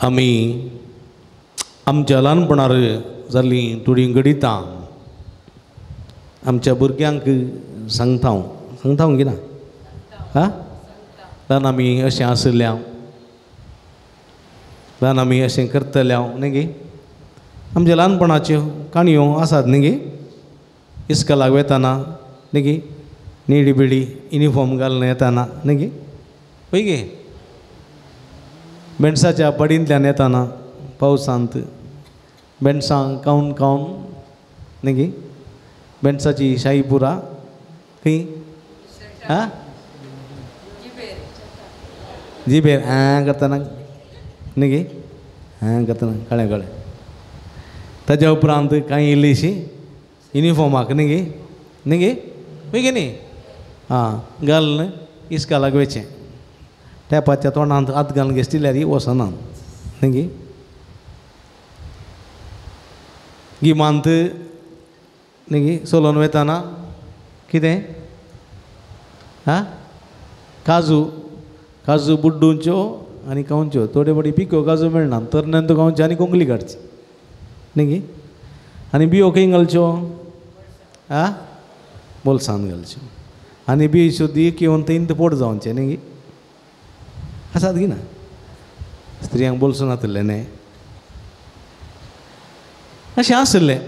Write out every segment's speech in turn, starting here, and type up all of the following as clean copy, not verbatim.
आमी आमच्या ल्हानपणार जाल्ली थोडी गणितां आमच्या भुरग्यांक सांगता किना हा ल्हान आमी अशें आसल्या ल्हान आमी अशें करतल्या न्ही गे आमच्या ल्हानपणाच्यो काणयो आसात न्ही गे इस्कॉलाक वेताना न्ही गे निडी बिडी युनिफॉर्म घालून येताना न्ही गे पळय गे बेंड्साच्या पडींतल्यान येताना पावसांत बेंड्सां कावन न्ही गे बेंड्साची शाई पुरा खंय आ जिबेर करतना न्ही गे करतना कळ्ळें ताज्या उपरांत कांय इल्लीशी युनिफॉर्माक न्ही गे पळय गे न्ही घालून इस्कॉलाक वेचें टॅपाच्या तोंडांत हात घालून घेतल्यार वचना न्ही गे गिमांत न्ही गे चलोवन वेताना कितें काजू बुड्डूंच्यो आनी कावच्यो थोडे बडी पिको काजू मेळना तर नंतर कावच्यो आनी कोंकली काडची न्ही गे आनी बियो खंय घालच्यो बोल्सांत घालच्यो आनी बी सुद्दां एक येवन थंय पोट जावचें न्ही गे आसात गी ना स्त्रियांक बोल्सून आसतलें न्ही अशें आसलें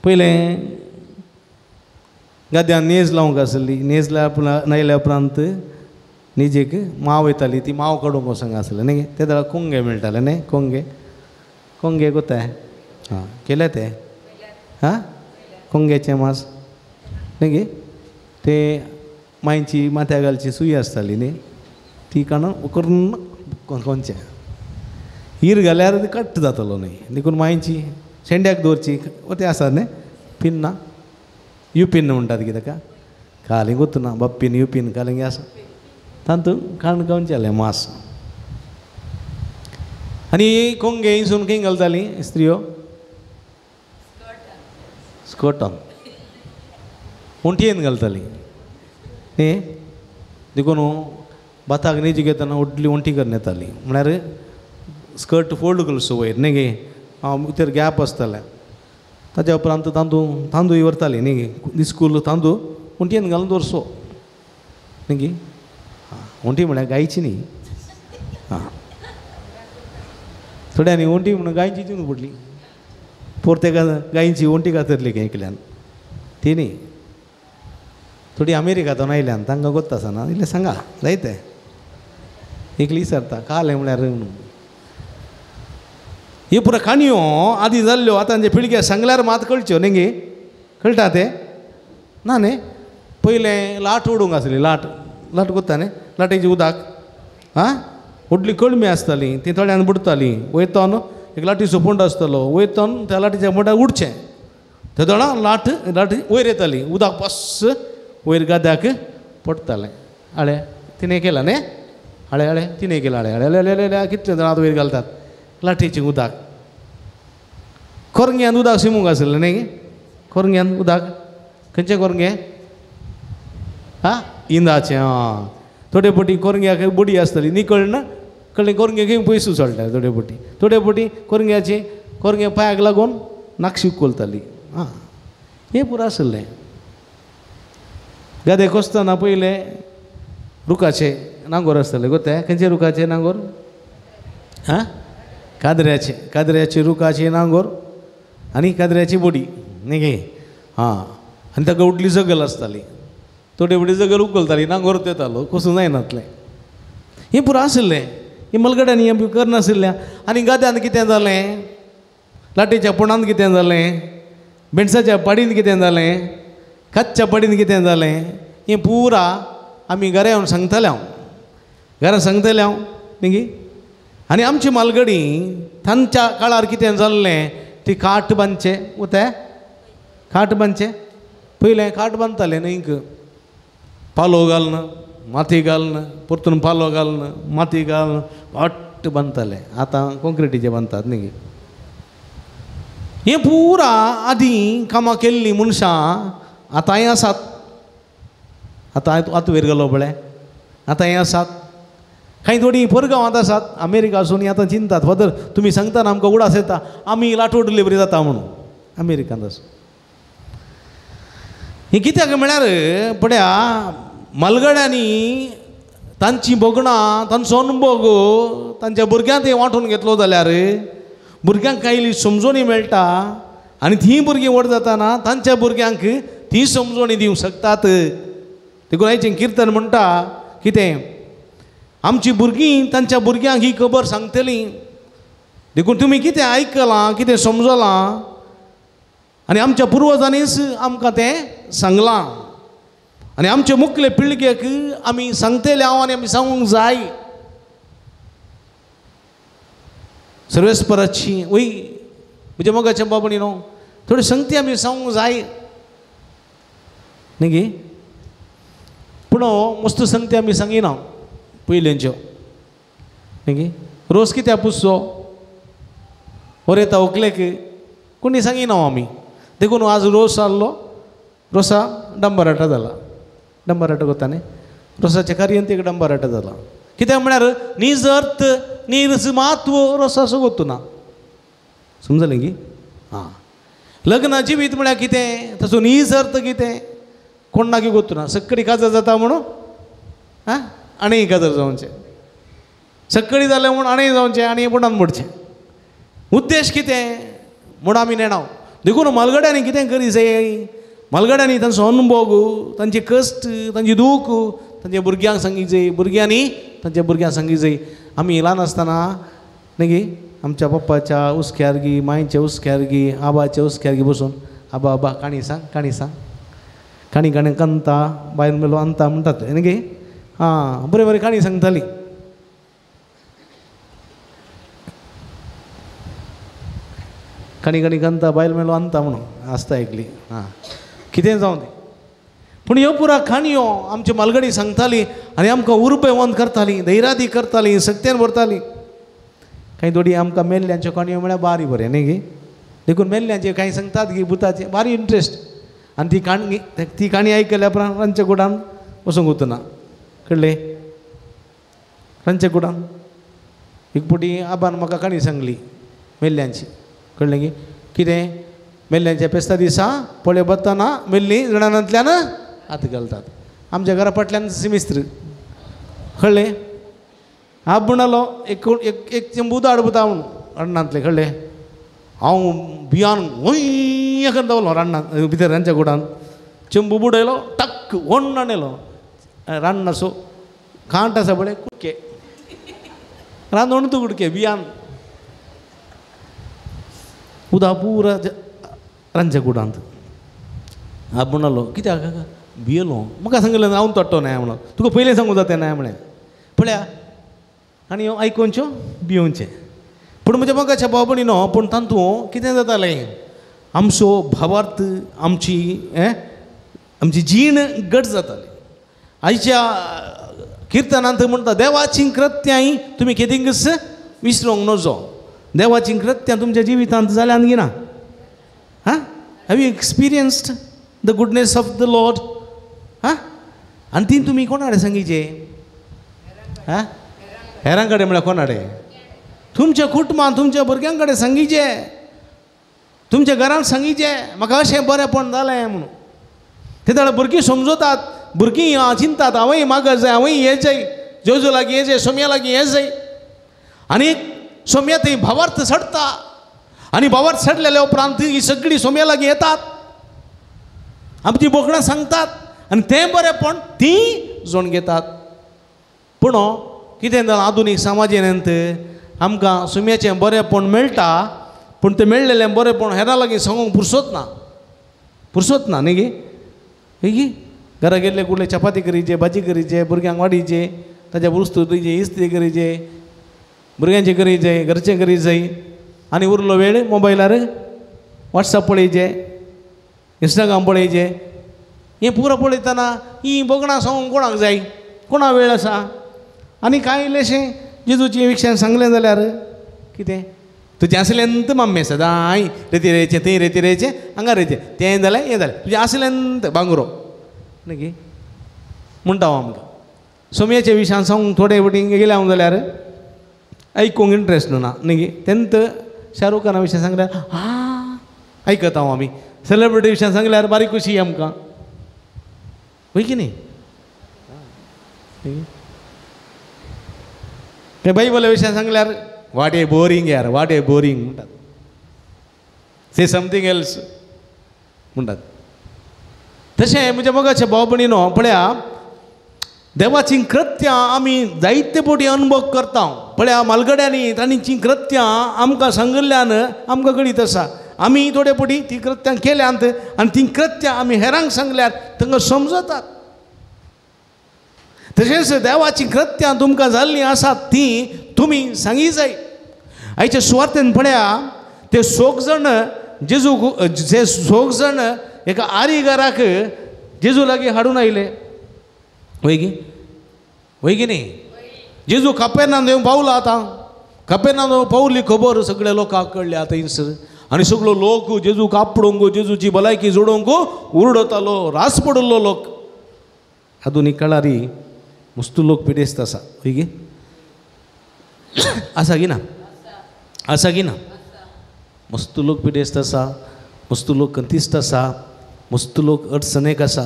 पयलें गाद्यान नेज लावंक आसली नेज लायल्या उपरांत न्हिजेक माव येताली ती माव काडूंक वचूंक आसलें न्ही ते दळा कोंगे मेळटाले न्ही कोंगे कोताय केले ते कोंग्याचें मांस न्ही गे ते मांयची माथ्या घालची सुय आसताली न्ही ती काडून करून कोणचें हीर घाल्यार कट्ट जातलो न्ही देखून मांयची शेंड्याक दवरची ते आसात न्ही पिन्ना युपीन म्हणटात कितें ताका कालींग वतना बाप्पीन युपीन कालींग आसा तातूंत काणकोणचें मांस आनी कोंगे हिसून खंय घालताली स्त्रियो स्कर्टान उंटयेन घालताली न्ही देखून भाताक न्हिजी घेतना उडली उंटी करून येताली म्हळ्यार स्कर्ट फोल्ड करचो वयर न्ही गे भितर गॅप आसताले ताज्या उपरांत तांदूळ व्हरताली न्ही गे दिसकूल तांदूळ उंटयेन घालून दवरचो न्ही गे उंटी म्हळ्यार गायची न्ही थोड्यांनी उंटी म्हणून गायची तिनूच पडली पोरते गायची उंटी घातरली केल्यान ती न्ही थोडी अमेरिकांतून आयल्यान तांकां गोत्ता आसना इल्लें सांगा जायते एकली विचारता कालें म्हळ्यार हे पुरो काणयो आदी जाल्ल्यो आतांचे पिळगे सांगल्यार मात कळच्यो न्ही गे कळटा ते ना न्ही पयलें लाट ओडूंक आसली लाट कोत्ता न्ही लाटेची उदक व्हडली कळमी आसताली ती थोड्यान बुडताली वयतोन एक लाटीचो पोंड आसतालो वयतोन त्या लाटीच्या पोंडाक उडचें ते दोळा लाट वयर येताली उदक पस्स वयर गाद्याक पडटालें आळे तिणें केलां न्ही आळे तिणें केलां आळे कितले जाणां वयर घालतात लाटीचें उदक कोरंग्यान उदक शिमूंक आसलें न्ही कोरंग्यान उदक खंयचें कोरंगें इंदाचें थोडे पटी कोरंग्याक बडी आसताली निकळ ना कळ्ळें कोरंगे खंय पयसू चडटाले थोडे पटी कोरंगे पांयाक लागून नाक्षी उखलताली हें पुरो आसलें गादे कोसतना पयले रुखाचे नांगोर आसताले गोते खंयचे रुखाचे नांगोर काद्र्याचे रुखाचे नांगोर आनी काद्र्याची बडी न्ही गे आनी ताका व्हडली जगल आसताली थोडे व्हडली जगल उखलताली नांगोर येतालो कोसूं जायनासलें हें पुरो आसलें हें मलगड्यांनी हें करनाशिल्लें आनी गाद्यान कितें जालें लाटेच्या पोंडांत कितें जालें बेंड्साच्या पाडीन कितें जालें कातच्या पाडीन कितें जालें हें पुरा आमी घरा येवन सांगताले घरा सांगताले न्ही गे आनी आमची मालगडी तांच्या काळार कितें जाल्लें ती खाट बांदचे वते खाट बांदचे पयलें खाट बांदताले न्हयक पालो घालून माती घालून परतून पालो घालून माती घालून घट्ट बांदताले आतां कॉन्क्रिटीचे बांदतात न्ही हें पुरा आदीं कामां केल्लीं मनशां आतांय आसात आतां वयर घालो पळय आतांय आसात काही थोडी परगांवांत आसात अमेरिका आसून आतां चिंतात फादर तुमी सांगता आमकां उडास येता आमी लाटो डिलिव्हरी जाता म्हणून अमेरिकांत आसून ही कित्याक म्हळ्यार पळया मलगड्यांनी तांची बोगणां तांचो अनुभव तांच्या भुरग्यांक ते वांटून घेतलो जाल्यार भुरग्यांक कांय इल्ली समजोणी मेळटा आनी तीं भुरगीं व्हड जाताना तांच्या भुरग्यांक ती समजोणी दिवंक शकतात. देखून आयचें किर्तन म्हणटा कितें आमची भुरगीं तांच्या भुरग्यांक ही खबर सांगतलीं. देखून तुमी कितें आयकलां कितें समजलां आनी आमच्या पुर्वजांनीच आमकां तें सांगलां आनी आमचे मुखले पिळगेक आमी सांगतले हांव आनी आमी सांगूंक जाय. सर्वेस्पराची वय म्हणजे मोगाच्या बाबणी न्हू थोडी संगती आमी सांगूंक जाय न्ही गे. पूण मस्त संगती आमी सांगिना पयलेंच्यो न्ही गे. रोस कित्याक पुसचो वर येता व्हंकलेक कोणी सांगिना आमी. देखून आज रोस आहलो रोसा डंबराटा जाला डंबराटा कोता न्ही रोसाच्या कार्यांत एक डंबराटा जाला कित्याक म्हळ्यार निजर्थ निरस महत्व रोसाचो गोतूना समजलें गी. हां लग्न जिवीत म्हळ्यार कितें ताचो निजर्थ कितें कोण नागी गोतूना. सक्कडी काजार जाता म्हणून हां आनी काजार जावचें सक्कडी जालें म्हूण आनी जावचें आनी बुडान मोडचें उद्देश कितें म्हूण आमी नेणाव. देखून मलगड्यांनी कितें करी जाय मलगड्यांनी तांचो अनुभव तांचे कश्ट तांचे दूख तांच्या भुरग्यांक सांगी जाय भुरग्यांनी तांच्या भुरग्यांक सांगी जाय. आमी ल्हान आसतना न्ही गे आमच्या पप्पाच्या उस्क्यार गी मांयच्या उस्क्यार गी आबाच्या उस्क्यार गी बसून आबा आबा काणी सांग काणी काणी कंता बायल मेलो अंता म्हणटात न्ही गे. हां बरें बरें काणी सांगताली. काणी काणी कंता बायल मेलो अंता म्हणून आसता आयकली. हां कितें जावं दी पूण ह्यो पुरा काणयो आमची मलगडी सांगताली आनी आमकां उर्बेवंत करताली धैर्यादी करताली सक्तेन भरताली. कांय थोडी आमकां मेल्ल्यांच्यो काणयो म्हळ्यार बारी बरें न्ही गे. देखून मेल्ल्यांचे कांय सांगतात गी भुताचे बारी इंट्रस्ट आनी ती काणी आयकल्या उपरांत रांदच्या कुडान वचूंक वचना कळ्ळें. रांदच्या कुडान एक पुटी आबान म्हाका काणी सांगली मेल्ल्यांची कळ्ळें गे. कितें मेल्ल्यांच्या पेस्ता दिसा पळय बत्ताना मेल्लीं जणांतल्यान हात घालतात. आमच्या घरा फाटल्यान सिमिस्त्र कळ्ळें. आप म्हणलो एक चेंबू आडबुता म्हणून रान्नांतले कळ्ळें. हांव भियान वय करून दवरलो रान्नांत भितर रांदच्या कुडान चेंबू बुडयलो टक्क व्हडून आणलो रान्नाचो खांट आसा पळय कुडके रांदून तूं कुडके भियान उदक पुरा रांदच्या कुडांत. आप म्हणलो कित्याक भियेलो म्हाका सांगलें हांव तट्टो न्हय म्हणून तुका पयलें सांगूं जाता न्हय म्हळें पळया आनी ह्यो आयकोनच्यो भियोवचें. पूण म्हणजे मोगाच्या बाबणी न्हू पूण तातूंत कितें जातालें आमचो भावार्थ आमची आमची जीण घट जाताली. आयच्या किर्तनांत म्हणटा देवाचीं कृत्यां तुमी केदींच विसरूंक नजो. देवाचीं कृत्यां तुमच्या जिवितांत जाल्यान गिना. हां have you experienced the goodness of the Lord. हां आनी ती तुमी कोणा कडेन सांगिचे. हां हेरां कडेन म्हळ्यार कोणा कडेन तुमच्या कुटुंबांत तुमच्या भुरग्यां कडेन सांगिचे तुमच्या घरांत सांगिचे म्हाका अशें बरेंपण जालें म्हणून. ते जाल्यार भुरगीं समजतात भुरगीं चिंतात हांवूय मागत जाय हांवूय हें जाय जेजू लागीं हें जाय सोम्या लागीं हें जाय. आनी सोम्या थंय भावार्थ सडटा आनी भावार्थ सडलेल्या उपरांत ही सगळीं सोम्या लागीं येतात आमची बोकडां सांगतात आनी तें बरेंपण तीं जोण घेतात. पूण कितें जालां आधुनीक समाजांत आमकां सोम्याचें बरेंपण मेळटा पूण तें मेळ्ळेलें बरेंपण हेरां लागीं सांगूंक पुरसोत ना न्ही गे. गे घरा गेल्ले कुठले चपाती करीचे भाजी करीचे भुरग्यांक वाडीचे ताच्या वस्तू दिवचे इस्त्री करीचे भुरग्यांचें करीचे घरचें करी जाय आनी उरलो वेळ मोबायलार वॉट्सॅप पळयचे इंस्टाग्राम पळयचे. हें पुरो पळयतना ही बोगणां सांगूंक कोणाक जाय कोणा वेळ आसा. आनी कांय इल्लेशें जेजूची विशयान सांगलें जाल्यार कितें तुजें आसलेंत मम्मे सदां रेती रेचें थंय रेती रेचें हांगा रेचें तें जालें हें जालें तुजें आसलेंत भांगरो न्ही गे म्हणटा हांव आमकां. सोम्याच्या विशयान सांगूंक थोडे वटेन गेले हांव जाल्यार आयकूंक इंट्रस्ट ना न्ही तेंत शाहरुख खाना विशयी सांगल्यार आयकता हांव आमी सेलिब्रिटी विशयी सांगल्यार बारीक कशी आमकां वय की न्ही ते बायबला विशयी सांगल्यार वाट ए बोरींग यार वाट ए बोरींग म्हणटात से समथींग एल्स म्हणटात तशें म्हणजे मोगाचें भाव भयणीनो पळया देवाचीं कृत्यां आमी जायते फावटी अनुभव करता पळया मालगड्यांनी तांचीं कृत्यां आमकां सांगिल्ल्यान आमकां कळीत आसा आमी थोडे फावटी ती कृत्यां केल्यांत आनी ती कृत्यां आमी हेरांक सांगल्यार तांकां समजतात तशेंच देवाचीं कृत्यां तुमकां जाल्लीं आसात तीं तुमी सांगी जाय आयच्या सुवातेन पळया ते 6 जाण जे 6 जाण एका आरीगाराक जेजू लागीं हाडून आयले वय की न्ही जेजू कपेर्नाहूम पावला आतां कपेर्नाहूम पावली खबर सगळ्या लोकांक कळ्ळें आतां थंयसर आनी सगळो लोक जेजूक आपडोवंक जेजूची भलायकी जोडोवंक उरडतालो रास पडलो लोक आधुनीक काळारी मस्त लोक पिडेस्त आसा वय गी आसा की ना मस्त लोक पिडेस्त आसा मस्त लोक कंतिस्त आसा मस्त लोक अडचणेक आसा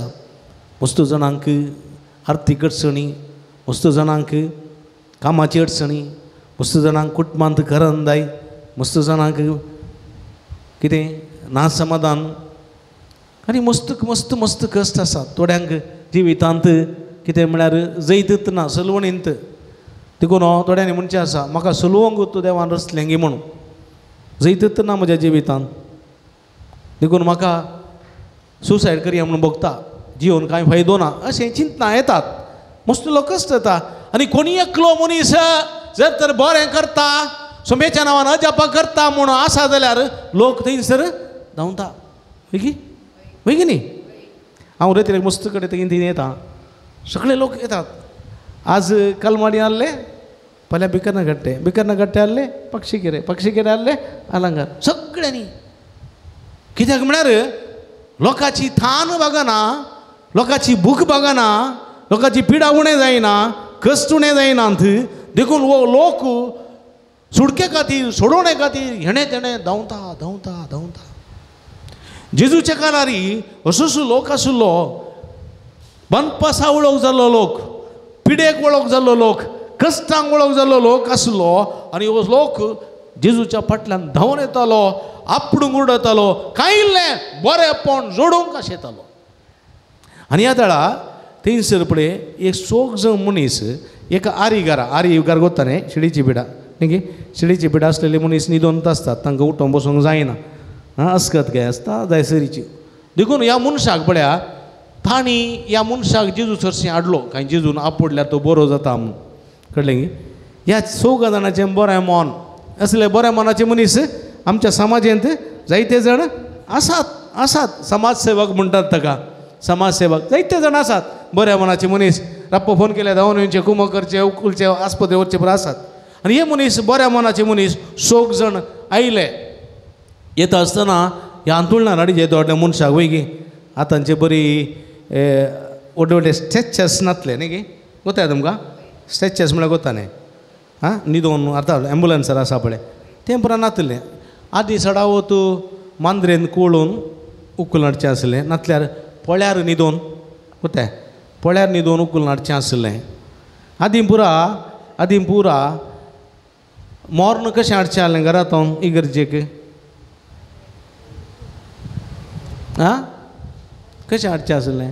मस्त जाणांक आर्थीक अडचणी मस्त जाणांक कामाची अडचणी मस्त जाणांक कुटुंबांत घरान जाय मस्त जाणांक कितें ना समाधान आनी मस्त मस्त मस्त कश्ट आसा थोड्यांक जिवितांत कितें म्हळ्यार जैतत ना सलवणींत देखून थोड्यांनी म्हणचें आसा म्हाका सलवंक तूं देवान रचलें गे म्हणून जैतत ना म्हज्या जिवितांत देखून म्हाका सुसायड करया म्हणून बगता जिवन कांय फायदो ना अशें चिंतना येतात मस्त लोक कश्ट येता आनी कोणी एकलो मनीस जर तर बरें करता सोम्याच्या नांवान अजापां करता म्हूण आसा जाल्यार लोक थंयसर धांवता वय की न्ही हांव रेतीक मस्त कडेन थंय येता सगळे लोक येतात आज कलमाडी आहले फाल्यां बिकरना आहले पक्षीकेरे आहले अलंगार सगळ्यांनी कित्याक म्हळ्यार लोकांची थान बघना लोकांची भूक बघना लोकांची पिडा उणें जायना कश्ट उणें जायनात देखून वो लोक सुडके खातीर सोडोवणे खातीर हेणे तेणे धांवता जेजूच्या काळारी असो लोक आशिल्लो बनपासा वळख जाल्लो लोक पिडेक वळख जाल्लो लोक कश्टांक वळख जाल्लो लोक आशिल्लो आनी हो लोक जेजूच्या फाटल्यान धांवन येतालो आपडूंक उडयतालो कांयल्लें बरेंपण जोडूंक आशेतालो आनी ह्या वेळा थंयसर पळय एक 6 जाण मनीस एका आरीगार गोता न्ही शिडीची पिडा न्ही शिडीची पिडा आसलेले मनीस न्हिदोंत आसतात तांकां उठोवन बसोंक जायना अस्कत काय आसता जायसरीची देखून ह्या मनशाक पळया तांणी ह्या मनशाक जेजू चडशें हाडलो कांय जेजून आपडल्यार तो बरो जाता म्हणून कळ्ळें गी ह्या 6 जाणांचें बरें मन असले बऱ्या मनाचे मनीस आमच्या समाजांत जायते जाण आसात समाजसेवक म्हणटात ताका समाजसेवक जायते जाण आसात बऱ्या मनाचे मनीस राप्पो फोन केले धांवन येवचे कुमो करचे उखलचे आस्पत्रे वचचे पुरो आसात आनी हे मनीस बऱ्या मनाचे मनीस 6 जाण आयले येता आसतना ह्या आंतुळणार हाडीचे येता व्हडल्या मनशाक वय गी आतांचे बरी व्हडले व्हडले स्ट्रेचर्स नातले न्ही गे गोता तुमकां स्ट्रेचर्स म्हळ्यार गोता न्ही न्हिदोवन आतां एम्बुलंसार आसा पळय तें पुरो नातलें आदी सडावत मांद्रेन कोळून उखलून हाडचें आसलें नातल्यार पोळ्यार न्हिदोवन कोताय पोळ्यार न्हिदोवन उखलून हाडचें आसलें आदीं पुरा मोर्न कशें हाडचें आहलें घरांतून इगर्जेक कशें हाडचें आसलें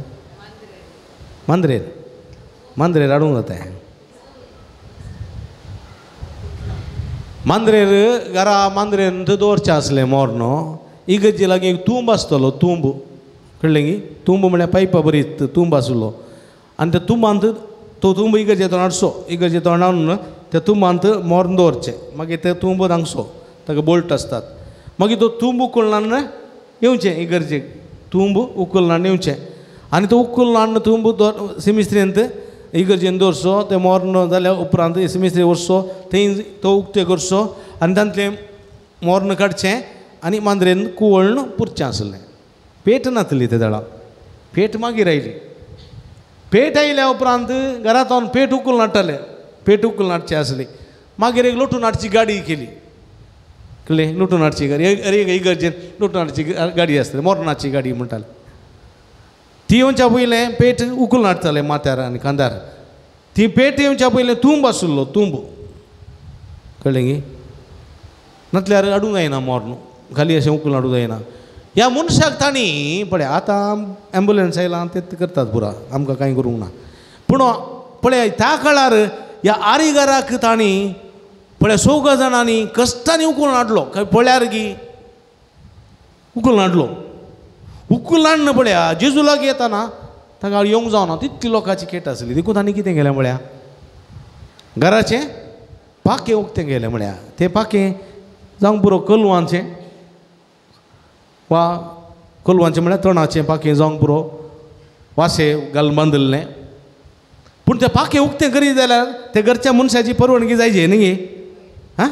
मांद्रेर हाडूंक जाता मांद्रेन दवरचें आसलें मोर्न इगर्जे लागीं एक तूंब आसतलो तूंब कळ्ळें गी तूंब म्हळ्यार पायपा बरी तूंब आसलो आनी त्या तुंबांत तो तूंब इगर्जेंत हाडून त्या तुंबांत मोर्न दवरचें मागीर ते तूंब धांगसो ताका बोल्ट आसतात मागीर तो तूंब उखलून येवचें इगर्जेक तूंब उखलून येवचें आनी तो उखलून तूंब सिमिस्त्रेंत इगर्जेन दवरचो तें मोर्न जाल्या उपरांत सिमिस्त्री व्हरचो थंय तो उक्ते करचो आनी तांतलें मोर्न काडचें आनी मांद्रेन कुवळण पुरचें आसलें पेट नासली त्या वेळा पेट मागीर आयली पेट आयल्या उपरांत घरांत वचून पेट उखलून हाडटाले. पेट उखलून हाडचें आसली. मागीर एक लुटून हाडची गाडी केली. कळ्ळें? लुटून हाडची गाडी. अरे इगर्जेन लुटून हाडची गाडी आसतली, मोरणाची गाडी म्हणटाले. ती येवच्या पयलें पेट उखलून हाडटाले माथ्यार आनी खांद्यार. ती पेट येवच्या पयलें तुंब आसलो, तुंब. कळ्ळें गी? नातल्यार हाडूंक जायना मोरण, खाली अशें उखलून हाडूंक जायना. ह्या मनशाक तांणी पळय आतां एम्बुलन्स आयलां ते करतात पुरा, आमकां कांय करूंक ना. पूण पळय त्या काळार ह्या आरिगाराक तांणी पळय 4 जाणांनी कश्टांनी उखलून हाडलो. खंय पळ्यार गी उखलून हाडलो. उखलून हाडना पळया जेजू लागीं येताना ताका येवंक जावना, तितली लोकांची केट आसली. देखून तांणी कितें केलें म्हळ्या घराचें पाकें उक्तें गेलें म्हळ्या. तें पाकें जावंक पुरो कलवांचें वा कलवांचें म्हळ्यार तणाचें पाकें जावंक पुरो वाशे घालून बांदल्लें. पूण तें पाकें उक्तें करीत जाल्यार ते घरच्या मनशाची परवणगी जायची न्ही गे. हां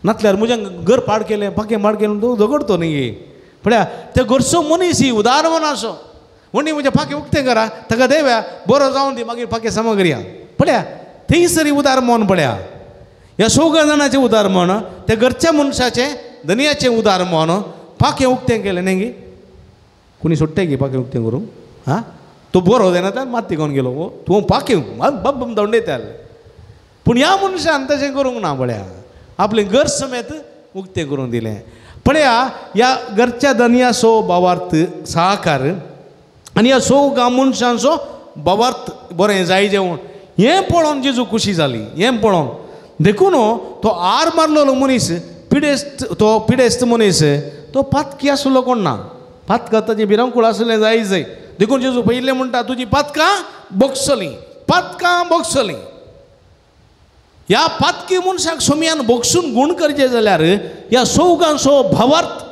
नातल्यार म्हजें घर पाड केलें, पाकें पाड केलें तो झगडतो न्ही गे. पळया ते घरचो मनीस ही उदार मनाचो म्हणी म्हजें पाकें उक्तें करा, ताका देव्या बरो जावन दी, मागीर पाकें सामग्री या. पळया थंयसरी उदार मन. पळया ह्या 4 जाणांचें उदार मन, त्या घरच्या मनशाचें धनयाचें उदार मन पाकें उक्तें केलें न्ही गे. कोणी सोडटे गे पाकें उक्तें करूंक? हां तो बरो जायना तर माती घेवन गेलो. तूं पाकें बम दवंडयताल. पूण ह्या मनशान तशें करूंक ना. पळया आपलें घर समेत उक्तें करून दिलें. पळया ह्या घरच्या धनयाचो भावार्थ सहकार आनी ह्या 4 मनशांचो भावार्थ बरें जाय जेवण हें पळोवन जेजू खुशी जाली. हें पळोवन देखून तो आर मारलेलो मनीस पिडेस्त मनीस तो पातकी आसलो कोण ना. पातकां ताचें भिरांकूळ आसलें जाय. देखून जेजू पयलें म्हणटा तुजी पातकां बोगसलीं, पातकां बोगसलीं. ह्या पातकी मनशाक सोम्यान बोगसून गूण करचे जाल्यार ह्या 4गांचो भावार्थ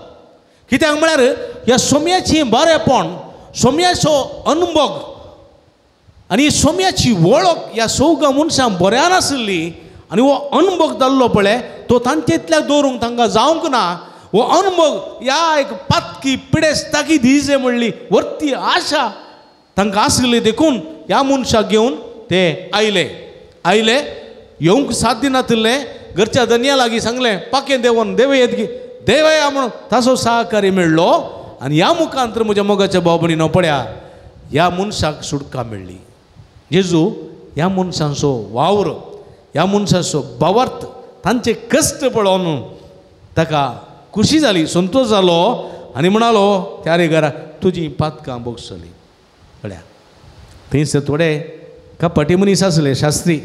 कित्याक म्हळ्यार ह्या सोम्याचें बरेंपण, सोम्याचो अनुभव आनी सोम्याची वळख ह्या 4 मनशांक बऱ्यान आसली. आनी हो अनुभव जाल्लो पळय तो तांचेतल्याक दवरूंक तांकां जावंक ना. हो अनुभव ह्या एक पातकी पिडेस्ताकी दिजे म्हणली वर्ती आशा तांकां आसली. देखून ह्या मनशाक घेवन ते आयले येवंक साध्य नासलें. घरच्या धनया लागीं सांगलें पाकें देंवन देव येत गी, देव या म्हणून ताचो सहकार्य मेळ्ळो. आनी ह्या मुखांतर म्हज्या मोगाच्या भाव भयणीनो पळया ह्या मनशाक सुटका मेळ्ळी. जेजू ह्या मनशांचो वावर, ह्या मनशाचो भावार्थ, तांचे कश्ट पळोवन ताका खुशी जाली, संतोश जालो. आनी म्हणालो त्या घरा तुजी पातकां बोगसलीं. पळया थंयसर थोडे कपटी मनीस आसले शास्त्री,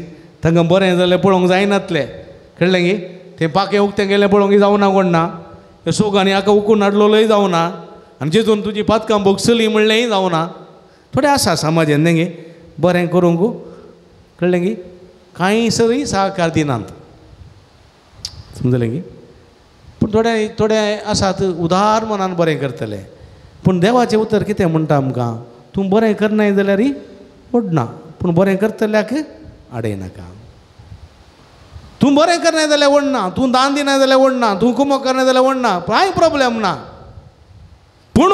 तांकां बरें जालें पळोवंक जायनातलें. कळ्ळें गी? तें पाकें उक्तें गेलें पळोवंक जावना कोण ना. हे 4 गांनी हाका उखून हाडलोय जावना. आनी जेजून तुजी पातकां बोगसलीं म्हणलेंय जावना. थोडे आसा समाजान न्ही गे बरें करूंक. कळ्ळें गी? कांय सरी सहकार दिनात. समजलें गी? पूण थोडे आसात उदार मनान बरें करतले. पूण देवाचें उतर कितें म्हणटा आमकां? तूं बरें करनाय जाल्यार ओडना, पूण बरें करतल्याक आडयनाका. तूं बरें करनाय जाल्यार ओडना, तूं दान दिनाय जाल्यार ओडना, तूं कुमक करनाय जाल्यार ओडना, कांय प्रॉब्लेम ना. पूण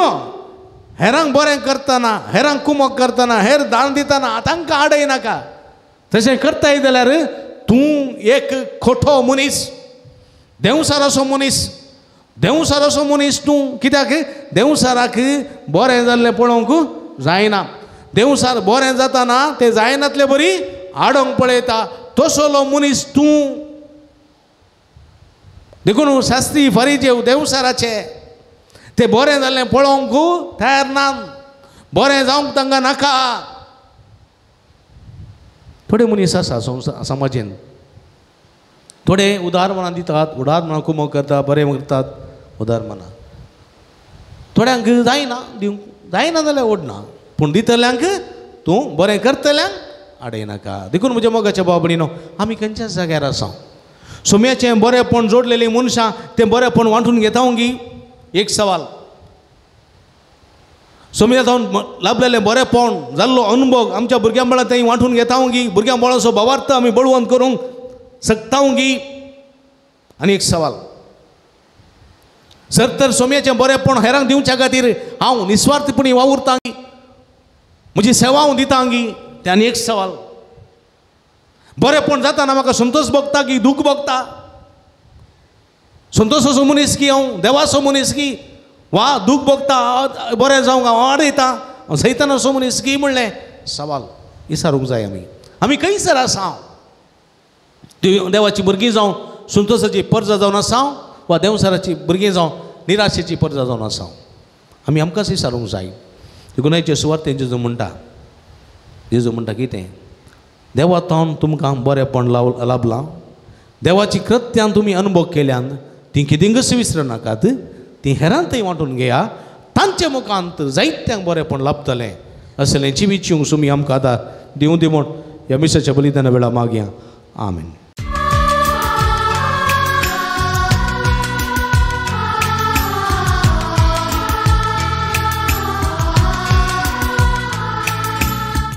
हेरांक बरें करतना, हेरांक कुमक करतना, हेर दान दितना तांकां आडयनाका. तशें करताय जाल्यार तूं एक खोटो मनीस, देवसाराचो मनीस तूं. कित्याक देवसाराक बरें जाल्लें पळोवंक जायना. देवसार बरें जाताना तें जायनातलें बरी आडोंक पळयता तसलो मनीस तूं. देखून शास्त्री फरिजेव देवसाराचे ते बरें जाल्लें पळोवंक तयार ना. बरें जावंक तांकां नाका. थोडे मनीस आसा समाजेन थोडे उदार मनान दितात, उदार मनान कुमक करतात, बरें करतात उदार मनान. थोड्यांक जायना दिवंक, जायना जाल्यार ओडना. पूण दितल्यांक तूं बरें करतल्यांक आडयनाका. देखून म्हज्या मोगाच्या भाव भयणीनो आमी खंयच्याच जाग्यार आसा सोम्याचें बरेंपण जोडलेलीं मनशां तें बरेंपण वांटून घेता गी. एक सवाल सोम्या जावन लाभलेलें बरेंपण जाल्लो अनुभव आमच्या भुरग्यां बाळा थंय वांटून घेता गी. भुरग्यां बाळाचो भावार्थ आमी बळवंत करूंक शकता गी. आनी एक सवाल सर तर सोम्याचें बरेंपण हेरांक दिवच्या खातीर हांव निस्वार्थपणी वावुरतां गी, म्हजी सेवा हांव दितां गी, ते आनी एक सवाल. बरेंपण जाताना म्हाका संतोश भोगता की दूख भोगता? संतोश असो मनीस की हांव देवा असो मनीस की वा दूख भोगता बरें जावंक हांव आडयता, सैतान असो मनीस की म्हणलें सवाल विचारूंक जाय. आमी खंयसर आसा? देवाची भुरगीं जावं संतोशाची परजा जावन आसां वा देवसराची भुरगीं जावं निराशेची परजा जावन आसां? आमी आमकांच विचारूंक जाय. इगोनाच्या सुवार्तेन जेजू म्हणटा कितें? देवातान तुमकां बरेंपण लाभलां, देवाची कृत्यान तुमी अनुभव केल्यान ती कितेंकच विसर नाकात, ती हेरांतय वांटून घेया. तांचे मुखांत जायत्यांक बरेंपण लाभतलें असलें जिवीत जिवंक तुमी आमकां आतां दिवं दी म्हूण ह्या मिसाच्या बलिदाना वेळा मागया. आमेन.